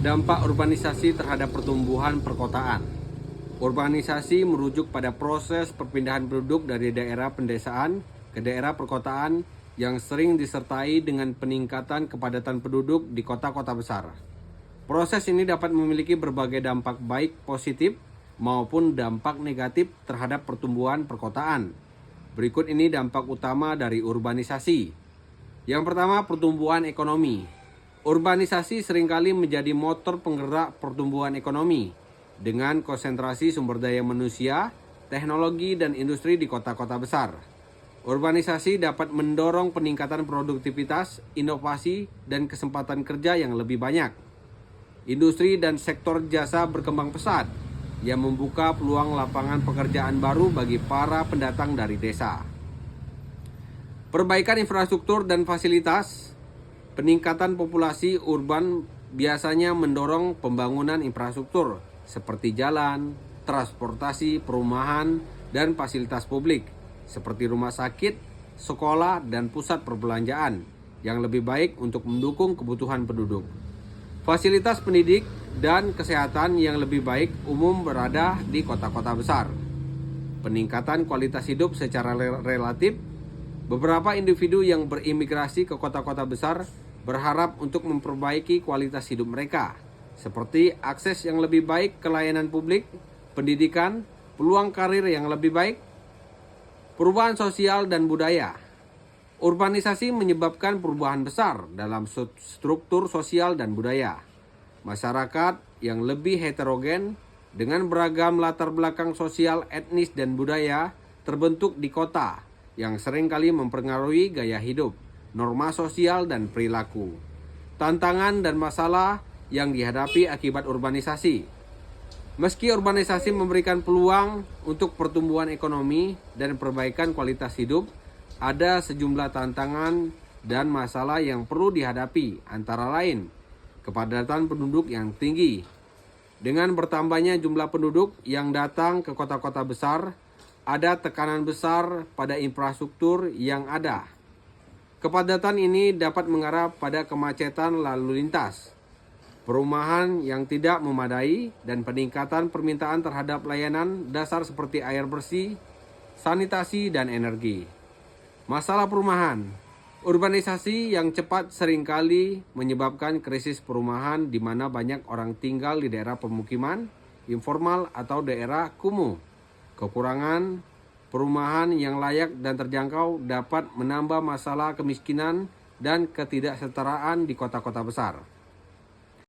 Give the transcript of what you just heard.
Dampak urbanisasi terhadap pertumbuhan perkotaan. Urbanisasi merujuk pada proses perpindahan penduduk dari daerah pedesaan ke daerah perkotaan yang sering disertai dengan peningkatan kepadatan penduduk di kota-kota besar. Proses ini dapat memiliki berbagai dampak baik positif maupun dampak negatif terhadap pertumbuhan perkotaan. Berikut ini dampak utama dari urbanisasi. Yang pertama, pertumbuhan ekonomi. Urbanisasi seringkali menjadi motor penggerak pertumbuhan ekonomi dengan konsentrasi sumber daya manusia, teknologi, dan industri di kota-kota besar. Urbanisasi dapat mendorong peningkatan produktivitas, inovasi, dan kesempatan kerja yang lebih banyak. Industri dan sektor jasa berkembang pesat yang membuka peluang lapangan pekerjaan baru bagi para pendatang dari desa. Perbaikan infrastruktur dan fasilitas. Peningkatan populasi urban biasanya mendorong pembangunan infrastruktur seperti jalan, transportasi, perumahan, dan fasilitas publik seperti rumah sakit, sekolah, dan pusat perbelanjaan yang lebih baik untuk mendukung kebutuhan penduduk. Fasilitas pendidik dan kesehatan yang lebih baik umum berada di kota-kota besar. Peningkatan kualitas hidup secara relatif. Beberapa individu yang berimigrasi ke kota-kota besar berharap untuk memperbaiki kualitas hidup mereka, seperti akses yang lebih baik ke layanan publik, pendidikan, peluang karir yang lebih baik, perubahan sosial dan budaya. Urbanisasi menyebabkan perubahan besar dalam struktur sosial dan budaya. Masyarakat yang lebih heterogen dengan beragam latar belakang sosial, etnis, dan budaya terbentuk di kota yang seringkali mempengaruhi gaya hidup, norma sosial, dan perilaku. Tantangan dan masalah yang dihadapi akibat urbanisasi. Meski urbanisasi memberikan peluang untuk pertumbuhan ekonomi dan perbaikan kualitas hidup, ada sejumlah tantangan dan masalah yang perlu dihadapi, antara lain kepadatan penduduk yang tinggi. Dengan bertambahnya jumlah penduduk yang datang ke kota-kota besar, ada tekanan besar pada infrastruktur yang ada. Kepadatan ini dapat mengarah pada kemacetan lalu lintas, perumahan yang tidak memadai, dan peningkatan permintaan terhadap layanan dasar seperti air bersih, sanitasi, dan energi. Masalah perumahan. Urbanisasi yang cepat seringkali menyebabkan krisis perumahan di mana banyak orang tinggal di daerah pemukiman, informal, atau daerah kumuh. Kekurangan perumahan yang layak dan terjangkau dapat menambah masalah kemiskinan dan ketidaksetaraan di kota-kota besar.